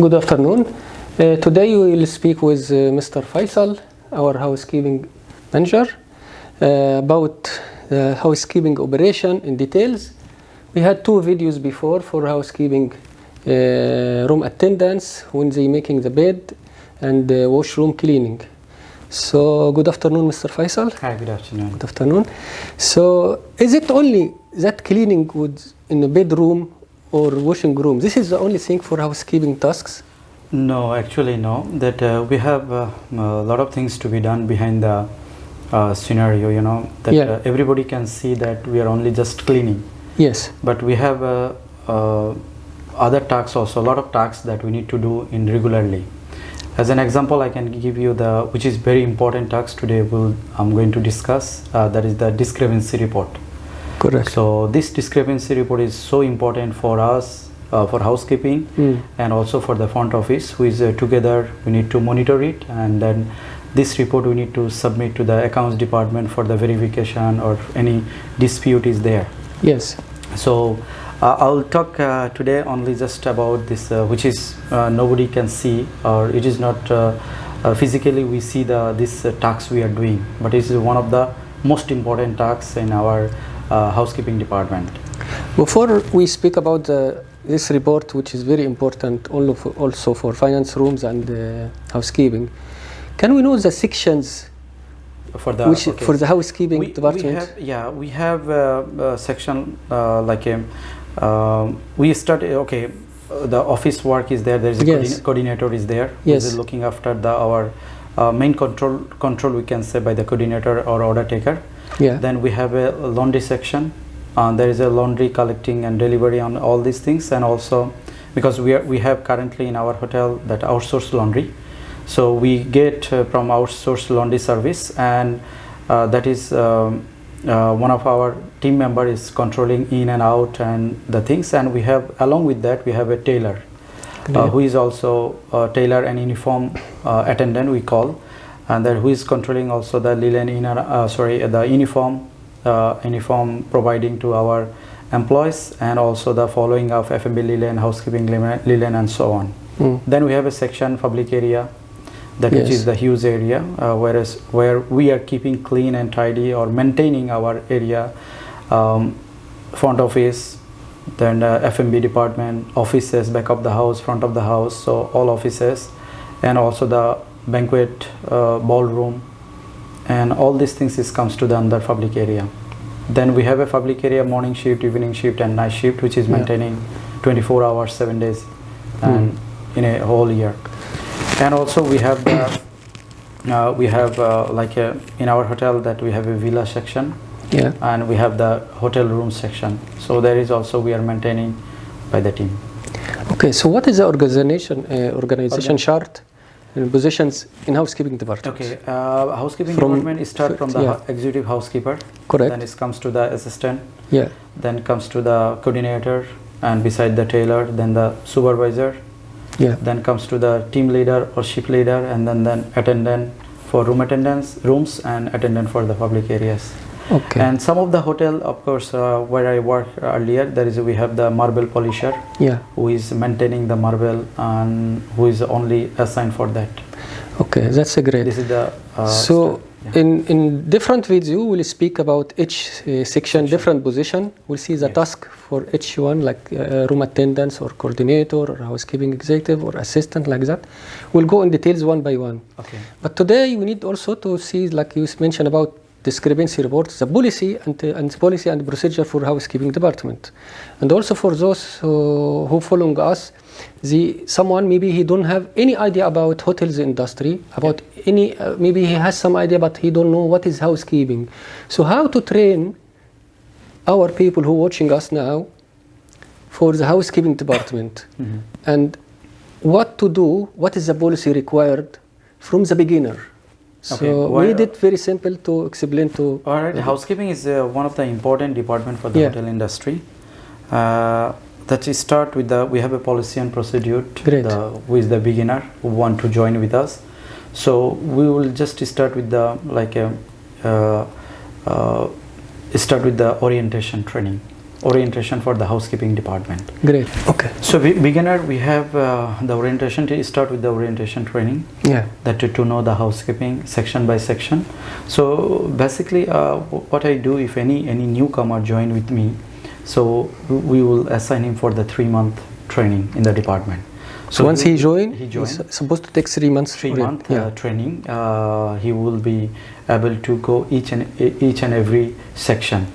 Good afternoon. Today we will speak with Mr. Faisal, our housekeeping manager, about the housekeeping operation in details. We had two videos before for housekeeping room attendants when they making the bed and washroom cleaning. So good afternoon, Mr. Faisal. Hi, good afternoon. Good afternoon. So is it only that cleaning in the bedroom or washing room? This is the only thing for housekeeping tasks? No, actually no. That we have a lot of things to be done behind the scenario, you know, that everybody can see that we are only just cleaning. Yes. But we have other tasks also, a lot of tasks that we need to do in regularly. As an example, I can give you which is very important task today I'm going to discuss, that is the discrepancy report. Correct. So this discrepancy report is so important for us, for housekeeping, and also for the front office, who is together. We need to monitor it, and then this report we need to submit to the accounts department for the verification or any dispute is there. Yes. So I'll talk today only just about this, which is nobody can see, or it is not physically we see this task we are doing, but it is one of the most important tasks in our housekeeping department. Before we speak about this report, which is very important also for finance rooms and housekeeping, can we know the sections for the housekeeping department? We have a section like we start. The office work is there. There is a coordinator is there. Yes. Who is looking after our main control. We can say by the coordinator or order taker. Yeah. Then we have a laundry section. There is a laundry collecting and delivery on all these things, and also because we have currently in our hotel that outsourced laundry, so we get from outsourced laundry service, and that is one of our team member is controlling in and out and the things, and we have along with that we have a tailor who is also a tailor and uniform attendant we call, and that who is controlling also the linen the uniform providing to our employees, and also the following of F&B linen, housekeeping linen and so on. Then we have a section public area, that which is the huge area, where we are keeping clean and tidy or maintaining our area, front office, then F&B department, offices, back of the house, front of the house, so all offices, and also the banquet ballroom, and all these things comes to the under public area. Then we have a public area morning shift, evening shift and night shift, which is maintaining 24 hours 7 days and in a whole year. And also we have in our hotel that we have a villa section, and we have the hotel room section, so there is also we are maintaining by the team. Okay, so what is the organization chart and positions in housekeeping department? Okay, housekeeping department start from the executive housekeeper. Correct. Then it comes to the assistant. Yeah. Then comes to the coordinator, and beside the tailor, then the supervisor. Yeah. Then comes to the team leader or shift leader, and then attendant for rooms, and attendant for the public areas. Okay. And some of the hotel, of course, where I worked earlier, we have the marble polisher, who is maintaining the marble and who is only assigned for that. Okay, that's a great. This is the in different videos we'll speak about each section, different position. We'll see the task for each one, like room attendants or coordinator or housekeeping executive or assistant, like that. We'll go in details one by one. Okay. But today we need also to see, like you mentioned, about discrepancy reports, the policy and procedure for housekeeping department, and also for those who following us, someone maybe he don't have any idea about hotels industry, about any maybe he has some idea but he don't know what is housekeeping. So how to train our people who watching us now for the housekeeping department, and what to do, what is the policy required from the beginner. So we made it very simple to explain to. All right, housekeeping is one of the important department for the hotel industry. That we start with we have a policy and procedure. Great. Who is the beginner who want to join with us. So we will just start with the orientation training. orientation for the housekeeping department. Great. Okay. So beginner, we have the orientation. To start with the orientation training. Yeah. That to know the housekeeping section by section. So basically, what I do, if any newcomer join with me, so we will assign him for the 3-month training in the department. So once he joins, he's supposed to take 3 months. 3-month training. He will be able to go each and every section.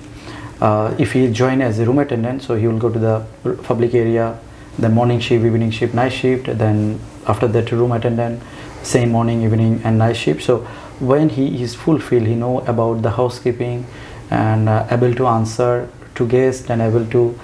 If he join as a room attendant, so he will go to the public area, the morning shift, evening shift, night shift. Then after that, room attendant, same morning, evening, and night shift. So when he is fulfilled, he know about the housekeeping and able to answer to guests and able to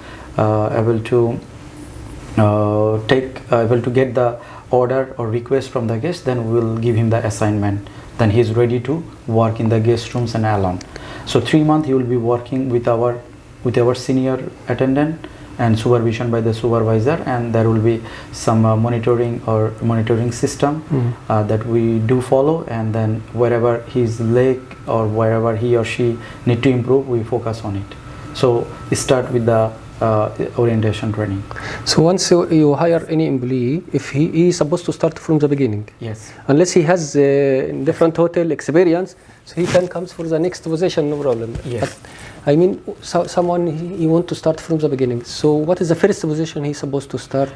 get the order or request from the guest, then we will give him the assignment. Then he is ready to work in the guest rooms and alone. So 3 months he will be working with our senior attendant and supervision by the supervisor, and there will be some monitoring system that we do follow, and then wherever his leg or wherever he or she need to improve, we focus on it. So start with the orientation training. So once you hire any employee, if he is supposed to start from the beginning, yes, unless he has different hotel experience, so he can come for the next position, no problem. Yes. But I mean, someone he want to start from the beginning. So what is the first position he's supposed to start?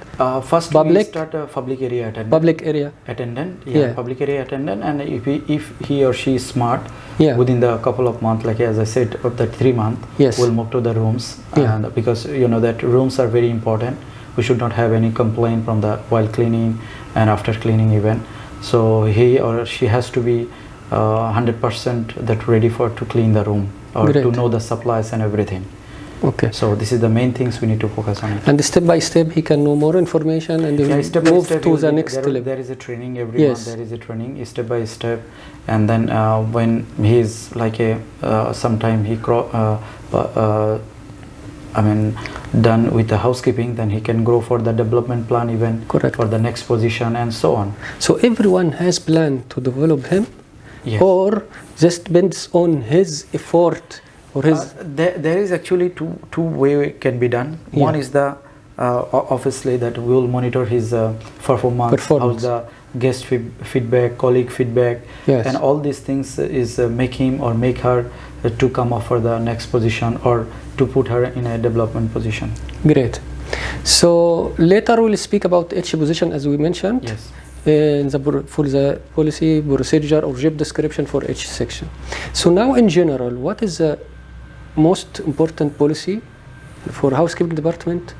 First, we start public area attendant. Public area attendant, public area attendant, and if he or she is smart, within the couple of months, like as I said, of the 3 months, we'll move to the rooms, and because you know that rooms are very important. We should not have any complaint from the while cleaning and after cleaning even. So he or she has to be 100% that ready to clean the room or to know the supplies and everything. Okay. So this is the main things we need to focus on it. And step by step he can know more information and move to the next level. There is a training every month. There is a training step by step, and then when he is like sometime he done with the housekeeping, then he can grow for the development plan even for the next position and so on. So everyone has plan to develop him, or just depends on his effort or his. There is actually two way it can be done. One is the obviously that we will monitor his performance, how's the guest feedback, colleague feedback, and all these things is make him or make her to come up for the next position or to put her in a development position. Great. So later we'll speak about each position as we mentioned. Yes. For the policy, procedure or job description for each section. So now in general, what is the most important policy for housekeeping department?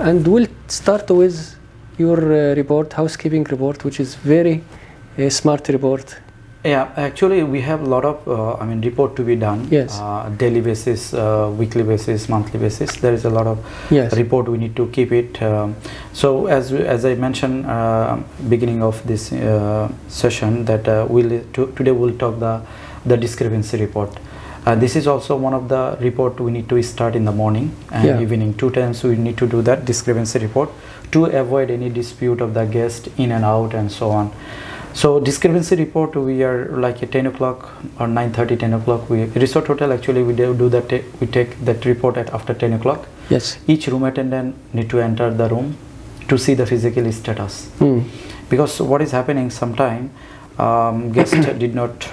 And we'll start with your report, housekeeping report, which is very smart report. Yeah, actually we have a lot of report to be done. Yes. Daily basis, weekly basis, monthly basis. There is a lot of report we need to keep it. So as I mentioned beginning of this session that today we'll talk the discrepancy report. This is also one of the report we need to start in the morning and evening. 2 times we need to do that discrepancy report to avoid any dispute of the guest in and out and so on. So discrepancy report, we are like at 10 o'clock or 9:30, 10 o'clock. Resort hotel actually we do that. We take that report at after 10 o'clock. Yes. Each room attendant need to enter the room to see the physical status. Because what is happening sometime, guest did not.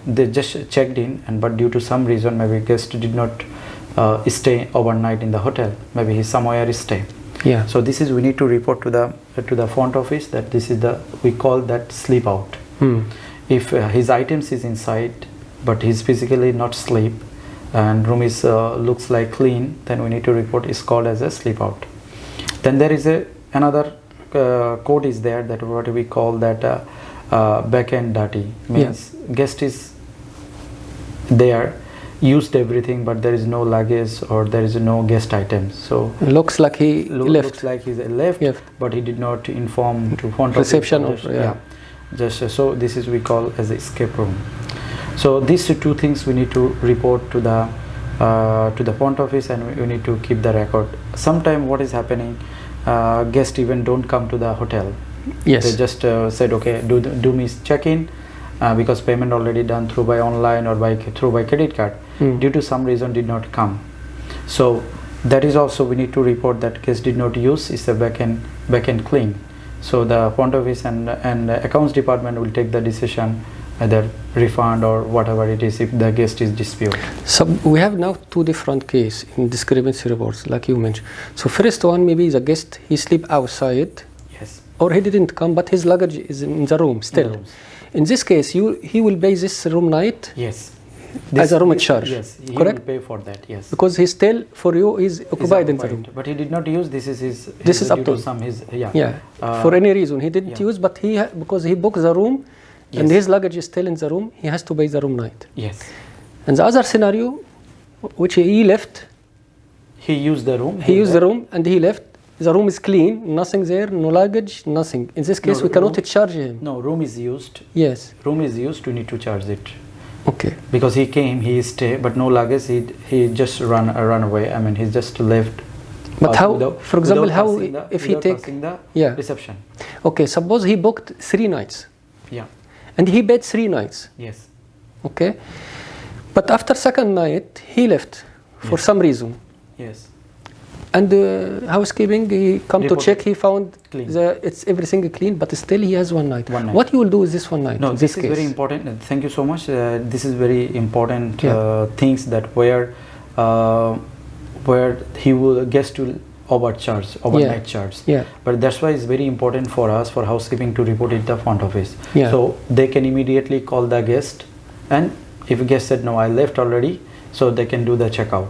They just checked in, but due to some reason, maybe guest did not stay overnight in the hotel. Maybe he somewhere stay. Yeah. So this is we need to report to the front office that this is we call that sleep out. If his items is inside but he's physically not sleep and room is looks like clean, then we need to report is called as a sleep out. Then there is another code is there that what we call that back end dirty, means guest is there, used everything, but there is no luggage or there is no guest items. So looks like he left. Looks like he's left, but he did not inform to front reception office. Just so this is we call as escape room. So these 2 things we need to report to the front office, and we need to keep the record. Sometime what is happening, guests even don't come to the hotel. Yes. They just said okay, do me check-in. Because payment already done through by online or through by credit card, due to some reason did not come. So that is also we need to report that guest did not use is a back-end clean. So the front office and accounts department will take the decision, either refund or whatever it is if the guest is disputed. So we have now two different cases in discrepancy reports, like you mentioned. So first one, maybe the guest, he sleep outside, Yes. or he didn't come, but his luggage is in the room still. In this case, he will pay this room night Yes. as a room charge. Yes, he correct? will pay for that. Yes. Because he still, for you, is occupied in the room. But he did not use. This is his. This is up to him. some his. Yeah. Yeah. For any reason, he didn't yeah. use, but because he booked the room, and his luggage is still in the room, he has to pay the room night. Yes. And the other scenario, which he left, he used the room. He used the room and he left. The room is clean, nothing there, no luggage, nothing. In this case, we cannot charge him. No, room is used. Yes. Room is used. We need to charge it. Okay. Because he came, he stayed, but no luggage. He just run away. I mean, he just left. But how? For example, how if he take the reception? Okay. Suppose he booked 3 nights. Yeah. And he paid 3 nights. Yes. Okay. But after second night, he left for some reason. Yes. And housekeeping, he come to check, he found clean. It's everything clean, but still he has one night. What you will do with this one night? No, this is very important. Thank you so much. This is very important things that where he will guest to overnight charge. Yeah. But that's why it's very important for us, for housekeeping, to report it the front office. Yeah. So they can immediately call the guest, and if guest said no, I left already, so they can do the checkout.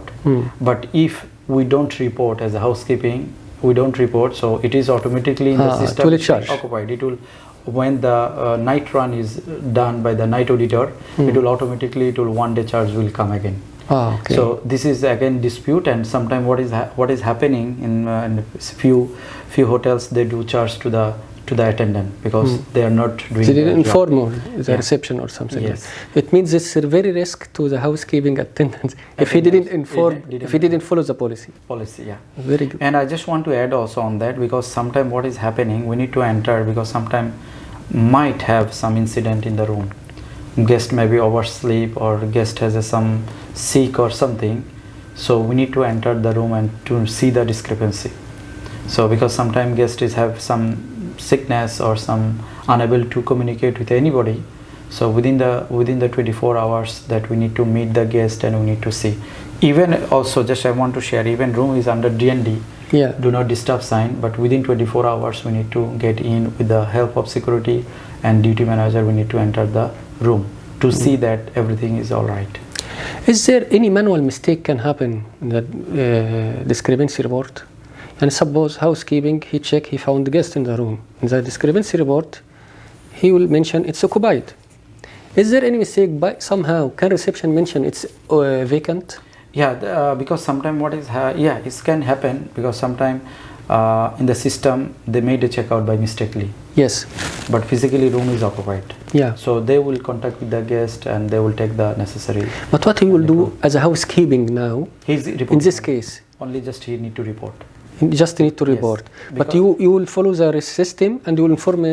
But if we don't report as a housekeeping, so it is automatically in the system occupied. It will, when the night run is done by the night auditor, it will automatically, one day charge will come again. Okay. So this is again dispute, and sometimes what is happening in few hotels, they do charge to the attendant because they are not doing. They didn't inform the reception or something. Yes. It means it's a very risk to the housekeeping attendants if he didn't inform, if he didn't follow the policy. Yeah. Very good. And I just want to add also on that, because sometimes what is happening, we need to enter, because sometimes might have some incident in the room. Guest may be oversleep, or guest has some sick or something. So we need to enter the room and to see the discrepancy. So because sometimes guests have some sickness or some unable to communicate with anybody, so within the 24 hours that we need to meet the guest and we need to see. Even also, just I want to share, even room is under DND, do not disturb sign, but within 24 hours we need to get in with the help of security and duty manager. We need to enter the room to see that everything is all right. Is there any manual mistake can happen in the discrepancy report? And suppose housekeeping, he found the guest in the room. In the discrepancy report, he will mention it's occupied. Is there any mistake by somehow? Can reception mention it's vacant? Yeah, because sometimes what is it can happen, because sometimes in the system they made a checkout by mistakenly. Yes. But physically room is occupied. Yeah. So they will contact with the guest and they will take the necessary. But what he will do as a housekeeping now? In this case. Only just he need to report. Just need to report. Yes, but you will follow the system and you will inform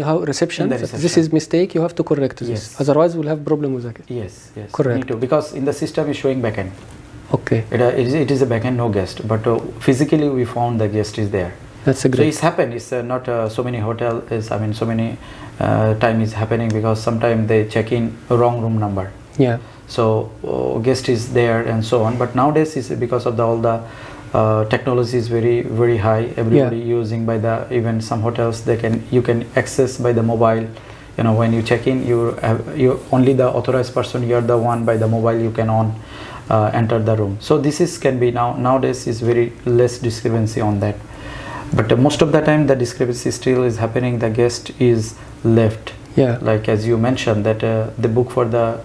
how reception. This is mistake. You have to correct this. Yes. Otherwise, we'll have problem with that. Yes. Correct. Need to, because in the system is showing backend. Okay. It is a backend, no guest. But physically we found the guest is there. That's a great. So it's happened. It's not so many hotel is. I mean, so many time is happening because sometimes they check in wrong room number. Yeah. So guest is there and so on. But nowadays is because of all the technology is very, very high. Everybody using by the, even some hotels you can access by the mobile. You know, when you check in, you only the authorized person, you're the one by the mobile you can enter the room. So this can be nowadays is very less discrepancy on that. But most of the time the discrepancy still is happening. The guest is left. Yeah. Like as you mentioned that they book for the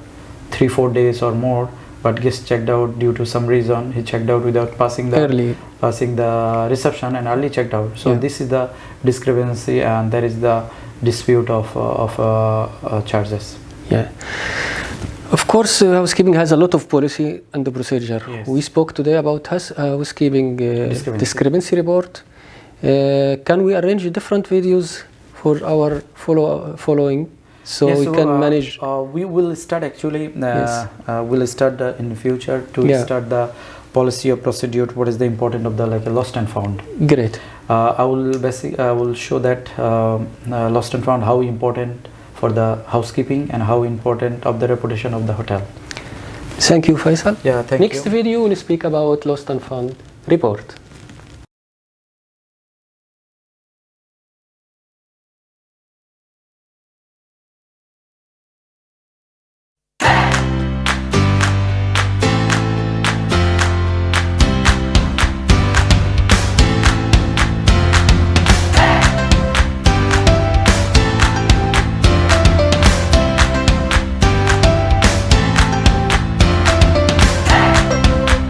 3-4 days or more. But guest checked out due to some reason. He checked out without passing the reception and early checked out. So this is the discrepancy, and there is the dispute of charges. Yeah. Of course, housekeeping has a lot of policy and the procedure. Yes. We spoke today about housekeeping discrepancy report. Can we arrange different videos for our following? So we can manage. We will start actually. We'll start in the future to start the policy or procedure, what is the importance of the like a lost and found. Great. I will show that lost and found, how important for the housekeeping and how important of the reputation of the hotel. Thank you, Faisal. Yeah, thank you. Next video we'll speak about lost and found report.